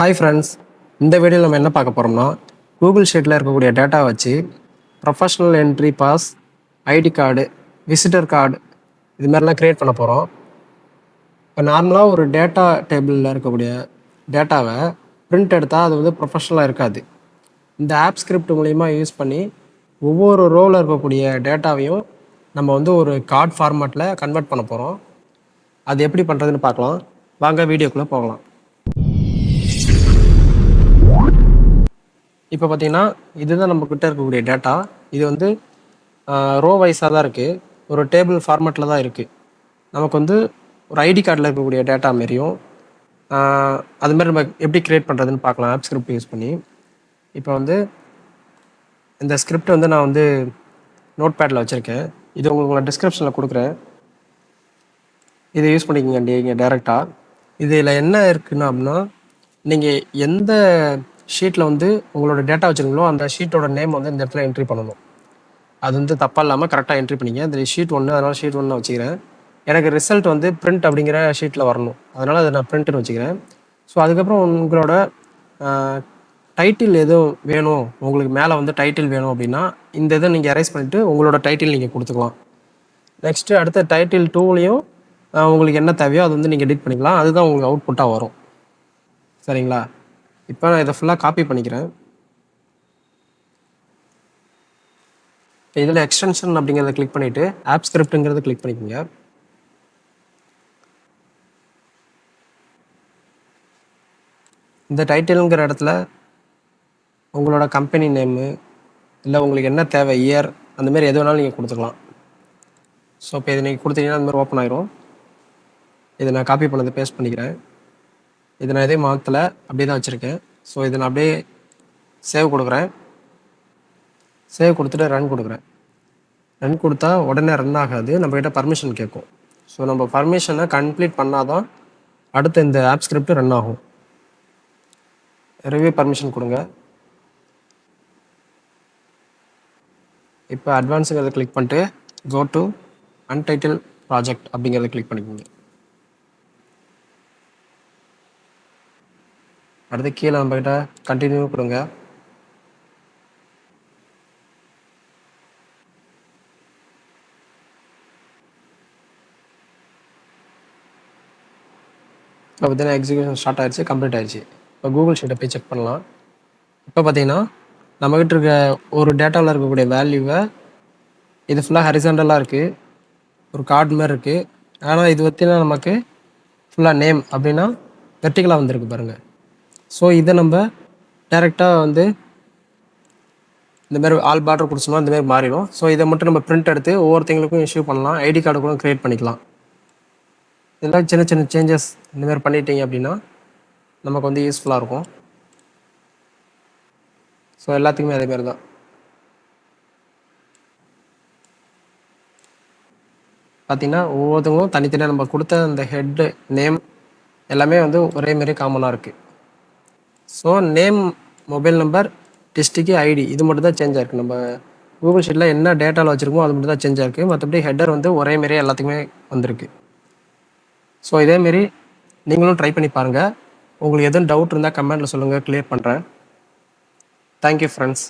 Hi friends, இந்த வீடியோவில் நம்ம என்ன பார்க்க போகிறோம்னா கூகுள் ஷீட்டில் இருக்கக்கூடிய டேட்டா வச்சு professional entry pass, ID card, visitor card இது மாதிரிலாம் க்ரியேட் பண்ண போகிறோம். இப்போ நார்மலாக ஒரு டேட்டா டேபிளில் இருக்கக்கூடிய டேட்டாவை பிரிண்ட் எடுத்தால் அது வந்து ப்ரொஃபஷ்னலாக இருக்காது. இந்த ஆப் ஸ்கிரிப்ட் மூலிமா யூஸ் பண்ணி ஒவ்வொரு ரோவில் இருக்கக்கூடிய டேட்டாவையும் நம்ம வந்து ஒரு கார்டு ஃபார்மேட்டில் கன்வெர்ட் பண்ண போகிறோம். அது எப்படி பண்ணுறதுன்னு பார்க்கலாம். வாங்க வீடியோக்குள்ளே போகலாம். இப்போ பார்த்தீங்கன்னா இதுதான் நம்மக்கிட்ட இருக்கக்கூடிய டேட்டா. இது வந்து ரோ வைஸாக தான் இருக்குது, ஒரு டேபிள் ஃபார்மேட்டில் தான் இருக்குது. நமக்கு வந்து ஒரு ஐடி கார்டில் இருக்கக்கூடிய டேட்டா மாரியும் அதுமாரி நம்ம எப்படி க்ரியேட் பண்ணுறதுன்னு பார்க்கலாம் ஆப் ஸ்கிரிப்ட் யூஸ் பண்ணி. இப்போ வந்து இந்த ஸ்கிரிப்ட் வந்து நான் வந்து நோட் பேடில் வச்சுருக்கேன். இது உங்களுக்கு டிஸ்கிரிப்ஷனில் கொடுக்குறேன். இதை யூஸ் பண்ணிக்கோங்க நீங்கள் டேரெக்டாக. இதில் என்ன இருக்குன்னா அப்படின்னா, நீங்கள் எந்த ஷீட்டில் வந்து உங்களோட டேட்டா வச்சுருங்களோ அந்த ஷீட்டோட நேம் வந்து இந்த இடத்துல என்ட்ரி பண்ணணும். அது வந்து தப்பாக இல்லாமல் கரெக்டாக என்ட்ரி பண்ணிங்க. இந்த ஷீட் 1, அதனால் ஷீட் 1 வச்சுக்கிறேன். எனக்கு ரிசல்ட் வந்து பிரிண்ட் அப்படிங்கிற ஷீட்டில் வரணும், அதனால் அதை நான் பிரிண்ட்னு வச்சுக்கிறேன். ஸோ அதுக்கப்புறம் உங்களோட டைட்டில் எதுவும் வேணும், உங்களுக்கு மேலே வந்து டைட்டில் வேணும் அப்படின்னா இந்த இதை நீங்கள் எரேஸ் பண்ணிவிட்டு உங்களோட டைட்டில் நீங்கள் கொடுத்துக்கலாம். நெக்ஸ்ட்டு அடுத்த டைட்டில் 2லையும் உங்களுக்கு என்ன தேவையோ அது வந்து நீங்கள் எடிட் பண்ணிக்கலாம். அதுதான் உங்களுக்கு அவுட்புட்டாக வரும். சரிங்களா? இப்போ நான் இதை ஃபுல்லாக காப்பி பண்ணிக்கிறேன். இதில் எக்ஸ்டென்ஷன் அப்படிங்கிறத கிளிக் பண்ணிவிட்டு ஆப் ஸ்கிரிப்ட்டுங்கிறத கிளிக் பண்ணிக்கோங்க. இந்த டைட்டிலுங்கிற இடத்துல உங்களோட கம்பெனி நேமு இல்லை உங்களுக்கு என்ன தேவை, இயர், அந்தமாரி எது வேணாலும் நீங்கள் கொடுத்துக்கலாம். ஸோ இப்போ இதை நீங்கள் கொடுத்தீங்கன்னா அந்தமாதிரி ஓப்பன் ஆயிரும். இதை நான் காப்பி பண்ணதை பேஸ்ட் பண்ணிக்கிறேன். இதை நான் எதையும் மாற்றலை, அப்படியே தான் வச்சுருக்கேன். ஸோ இதை நான் அப்படியே சேவ் கொடுக்குறேன். சேவ் கொடுத்துட்டு ரன் கொடுக்குறேன். ரன் கொடுத்தா உடனே ரன் ஆகாது, நம்மக்கிட்ட பர்மிஷன் கேட்கும். ஸோ நம்ம பர்மிஷனை கம்ப்ளீட் பண்ணால் தான் அடுத்த இந்த ஆப் ஸ்கிரிப்ட் ரன் ஆகும். ரிவ்யூ பர்மிஷன் கொடுங்க. இப்போ அட்வான்ஸுங்கிறத கிளிக் பண்ணிட்டு கோ டு அன்டைட்டில் ப்ராஜெக்ட் அப்படிங்கிறத கிளிக் பண்ணிக்கோங்க. அடுத்து கீழே நம்மக்கிட்ட கண்டினியூ கொடுங்க. இப்போ பார்த்தீங்கன்னா எக்ஸிக்யூஷன் ஸ்டார்ட் ஆயிடுச்சு, கம்ப்ளீட் ஆயிடுச்சு. இப்போ கூகுள் ஷீட்டை போய் செக் பண்ணலாம். இப்போ பார்த்தீங்கன்னா நம்மக்கிட்ட இருக்க ஒரு டேட்டாவில் இருக்கக்கூடிய வேல்யூவை இது ஃபுல்லாக ஹரிசாண்டலாக இருக்குது, ஒரு கார்டு மாதிரி இருக்குது. ஆனால் இது பார்த்தீங்கன்னா நமக்கு ஃபுல்லாக நேம் அப்படின்னா வெர்டிகலாக வந்திருக்கு பாருங்கள். ஸோ இதை நம்ம டேரெக்டாக வந்து இந்தமாரி ஆல் பார்டர் கொடுத்தோம்னா இந்தமாரி மாறிடும். ஸோ இதை மட்டும் நம்ம பிரிண்ட் எடுத்து ஒவ்வொருத்தங்களுக்கும் இஷ்யூ பண்ணலாம், ஐடி கார்டு கூட க்ரியேட் பண்ணிக்கலாம். இதெல்லாம் சின்ன சின்ன சேஞ்சஸ் இந்தமாரி பண்ணிட்டீங்க அப்படின்னா நமக்கு வந்து யூஸ்ஃபுல்லாக இருக்கும். ஸோ எல்லாத்துக்குமே அதேமாரி தான். பார்த்திங்கன்னா ஒவ்வொருத்தவங்களும் தனித்தனியாக நம்ம கொடுத்த அந்த ஹெட்டு நேம் எல்லாமே வந்து ஒரேமாரி காமனாக இருக்குது. So name, mobile number, district, ID இது மட்டும் தான் சேஞ்ச் ஆகிருக்கு. நம்ம கூகுள் ஷீட்டில் என்ன டேட்டாவில் வச்சுருக்கோமோ அது மட்டும் தான் சேஞ்ச் ஆகிருக்கு. மற்றபடி ஹெட்டர் வந்து ஒரேமாரி எல்லாத்துக்குமே வந்திருக்கு. ஸோ இதேமாரி நீங்களும் ட்ரை பண்ணி பாருங்கள். உங்களுக்கு எதுவும் டவுட் இருந்தால் கமெண்ட்டில் சொல்லுங்கள், கிளியர் பண்ணுறேன். Thank you friends.